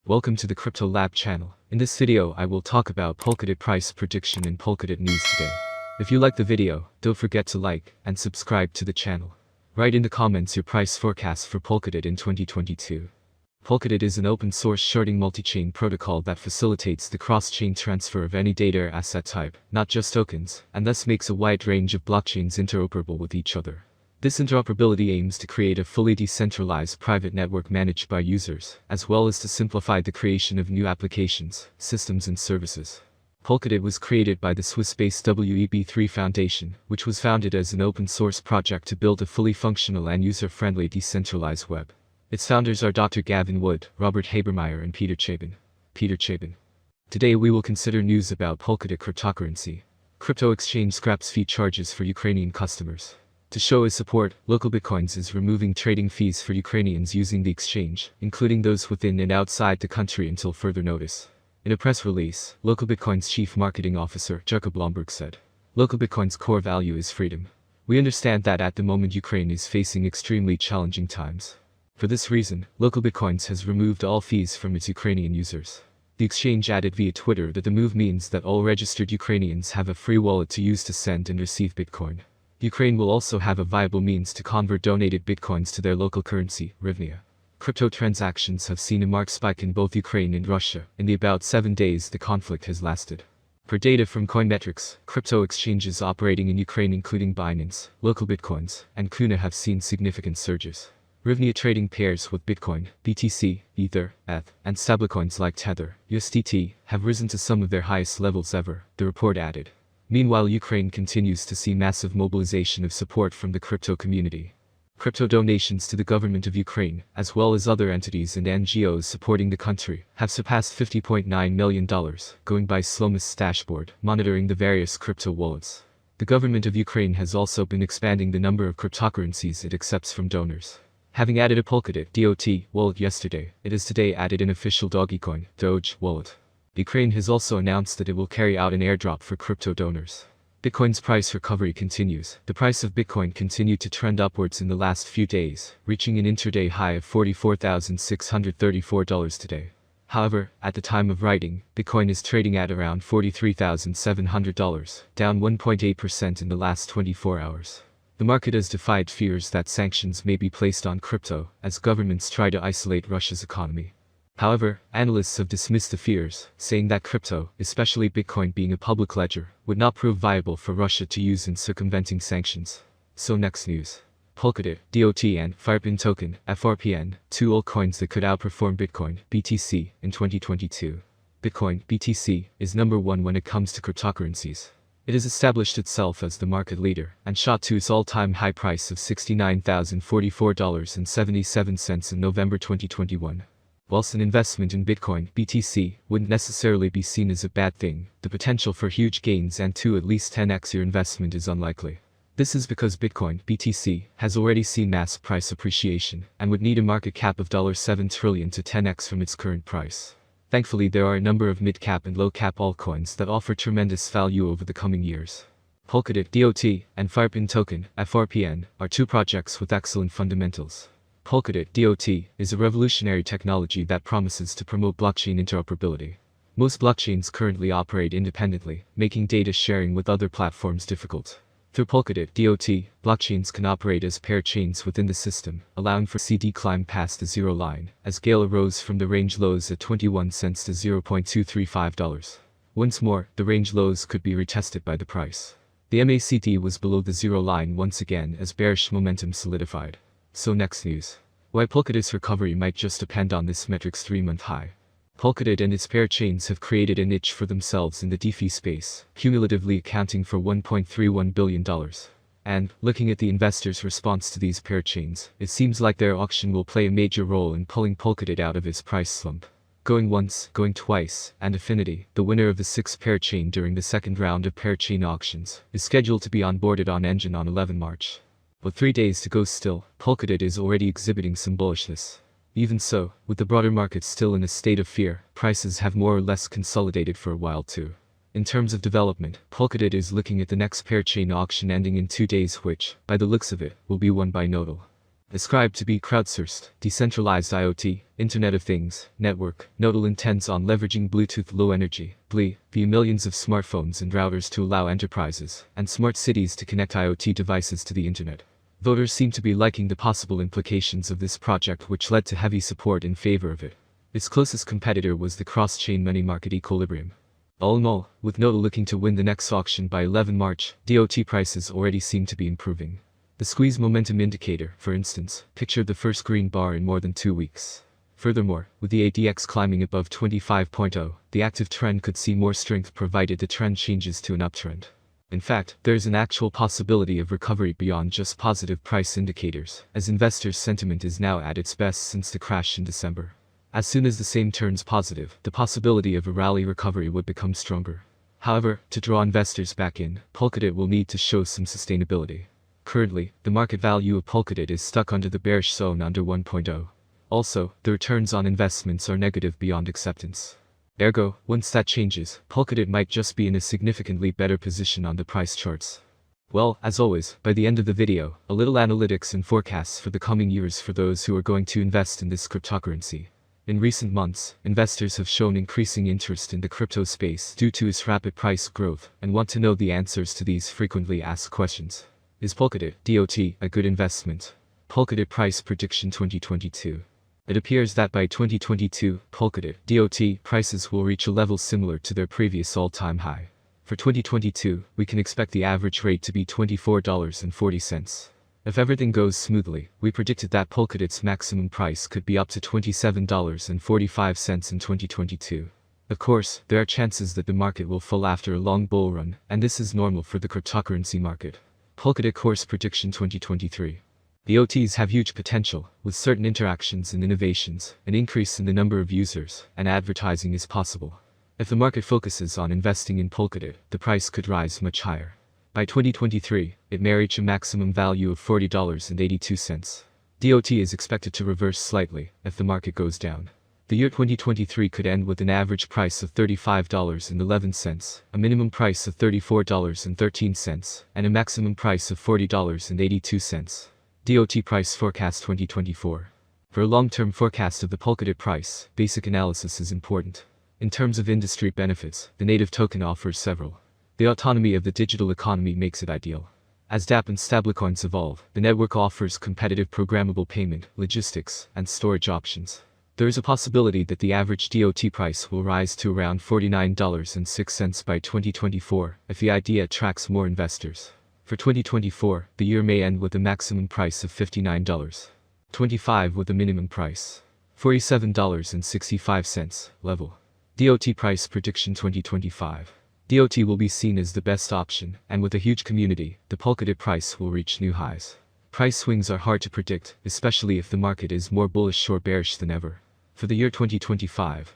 Welcome to the Crypto Lab channel. In this video I will talk about Polkadot price prediction and Polkadot news today. If you like the video, don't forget to like and subscribe to the channel. Write in the comments your price forecast for Polkadot in 2022. Polkadot is an open-source sharding multi-chain protocol that facilitates the cross-chain transfer of any data or asset type, not just tokens, and thus makes a wide range of blockchains interoperable with each other. This interoperability aims to create a fully decentralized private network managed by users, as well as to simplify the creation of new applications, systems and services. Polkadot was created by the Swiss-based WEB3 Foundation, which was founded as an open-source project to build a fully functional and user-friendly decentralized web. Its founders are Dr. Gavin Wood, Robert Habermeyer and Peter Chabin. Today we will consider news about Polkadot cryptocurrency. Crypto exchange scraps fee charges for Ukrainian customers. To show its support, Local Bitcoins is removing trading fees for Ukrainians using the exchange, including those within and outside the country until further notice. In a press release, Local Bitcoin's chief marketing officer, Jacob Blomberg said, "Local Bitcoin's core value is freedom. We understand that at the moment Ukraine is facing extremely challenging times. For this reason, Local Bitcoins has removed all fees from its Ukrainian users." The exchange added via Twitter that the move means that all registered Ukrainians have a free wallet to use to send and receive Bitcoin. Ukraine will also have a viable means to convert donated bitcoins to their local currency, hryvnia. Crypto transactions have seen a marked spike in both Ukraine and Russia in the about 7 days the conflict has lasted. Per data from Coinmetrics, crypto exchanges operating in Ukraine including Binance, Local Bitcoins, and Kuna have seen significant surges. Hryvnia trading pairs with Bitcoin, BTC, Ether, ETH, and stablecoins like Tether, USDT, have risen to some of their highest levels ever, the report added. Meanwhile, Ukraine continues to see massive mobilization of support from the crypto community. Crypto donations to the government of Ukraine, as well as other entities and NGOs supporting the country, have surpassed $50.9 million, going by Slomist's dashboard, monitoring the various crypto wallets. The government of Ukraine has also been expanding the number of cryptocurrencies it accepts from donors. Having added a Polkadot DOT wallet yesterday, it has today added an official Dogecoin Doge wallet. Ukraine has also announced that it will carry out an airdrop for crypto donors. Bitcoin's price recovery continues. The price of Bitcoin continued to trend upwards in the last few days, reaching an intraday high of $44,634 today. However, at the time of writing, Bitcoin is trading at around $43,700, down 1.8% in the last 24 hours. The market has defied fears that sanctions may be placed on crypto, as governments try to isolate Russia's economy. However, analysts have dismissed the fears, saying that crypto, especially Bitcoin being a public ledger, would not prove viable for Russia to use in circumventing sanctions. So next news. Polkadot, DOT and Firepin token, FRPN, two altcoins that could outperform Bitcoin, BTC, in 2022. Bitcoin, BTC, is number one when it comes to cryptocurrencies. It has established itself as the market leader, and shot to its all-time high price of $69,044.77 in November 2021. Whilst an investment in Bitcoin, BTC, wouldn't necessarily be seen as a bad thing, the potential for huge gains and to at least 10x your investment is unlikely. This is because Bitcoin, BTC, has already seen mass price appreciation, and would need a market cap of $7 trillion to 10x from its current price. Thankfully, there are a number of mid-cap and low-cap altcoins that offer tremendous value over the coming years. Polkadot, DOT, and Firepin token, FRPN, are two projects with excellent fundamentals. Polkadot DOT is a revolutionary technology that promises to promote blockchain interoperability. Most blockchains currently operate independently, making data sharing with other platforms difficult. Through Polkadot DOT, blockchains can operate as pair chains within the system, allowing for CD climb past the zero line, as Gale rose from the range lows at 21 cents to $0.235. Once more, the range lows could be retested by the price. The MACD was below the zero line once again as bearish momentum solidified. So next news. Why Polkadot's recovery might just depend on this metric's 3-month high. Polkadot and its pair chains have created a niche for themselves in the DeFi space, cumulatively accounting for $1.31 billion. And, looking at the investors' response to these pair chains, it seems like their auction will play a major role in pulling Polkadot out of its price slump. Going once, going twice, and Affinity, the winner of the 6th pair chain during the second round of pair chain auctions, is scheduled to be onboarded on Engine on 11 March. With 3 days to go still, Polkadot is already exhibiting some bullishness. Even so, with the broader market still in a state of fear, prices have more or less consolidated for a while too. In terms of development, Polkadot is looking at the next pair chain auction ending in 2 days which, by the looks of it, will be won by Nodal. Ascribed to be crowdsourced, decentralized IoT, Internet of Things, network, Nodal intends on leveraging Bluetooth Low Energy, BLE, via millions of smartphones and routers to allow enterprises and smart cities to connect IoT devices to the Internet. Voters seem to be liking the possible implications of this project, which led to heavy support in favor of it. Its closest competitor was the cross-chain money market Equilibrium. All in all, with Nodal looking to win the next auction by 11 March, DOT prices already seem to be improving. The squeeze momentum indicator, for instance, pictured the first green bar in more than 2 weeks. Furthermore, with the ADX climbing above 25.0, the active trend could see more strength provided the trend changes to an uptrend. In fact, there is an actual possibility of recovery beyond just positive price indicators, as investors' sentiment is now at its best since the crash in December. As soon as the same turns positive, the possibility of a rally recovery would become stronger. However, to draw investors back in, Polkadot will need to show some sustainability. Currently, the market value of Polkadot is stuck under the bearish zone under 1.0. Also, the returns on investments are negative beyond acceptance. Ergo, once that changes, Polkadot might just be in a significantly better position on the price charts. Well, as always, by the end of the video, a little analytics and forecasts for the coming years for those who are going to invest in this cryptocurrency. In recent months, investors have shown increasing interest in the crypto space due to its rapid price growth and want to know the answers to these frequently asked questions. Is Polkadot, DOT, a good investment? Polkadot Price Prediction 2022. It appears that by 2022, Polkadot, DOT, prices will reach a level similar to their previous all-time high. For 2022, we can expect the average rate to be $24.40. If everything goes smoothly, we predicted that Polkadot's maximum price could be up to $27.45 in 2022. Of course, there are chances that the market will fall after a long bull run, and this is normal for the cryptocurrency market. Polkadot Course Prediction 2023. The OTs have huge potential, with certain interactions and innovations, an increase in the number of users, and advertising is possible. If the market focuses on investing in Polkadot, the price could rise much higher. By 2023, it may reach a maximum value of $40.82. DOT is expected to reverse slightly if the market goes down. The year 2023 could end with an average price of $35.11, a minimum price of $34.13, and a maximum price of $40.82. DOT Price Forecast 2024. For a long-term forecast of the Polkadot price, basic analysis is important. In terms of industry benefits, the native token offers several. The autonomy of the digital economy makes it ideal. As dApp and stablecoins evolve, the network offers competitive programmable payment, logistics, and storage options. There is a possibility that the average DOT price will rise to around $49.06 by 2024 if the idea attracts more investors. For 2024, the year may end with a maximum price of $59.25 with a minimum price $47.65 level. DOT Price Prediction 2025. DOT will be seen as the best option, and with a huge community, the Polkadot price will reach new highs. Price swings are hard to predict, especially if the market is more bullish or bearish than ever. For the year 2025,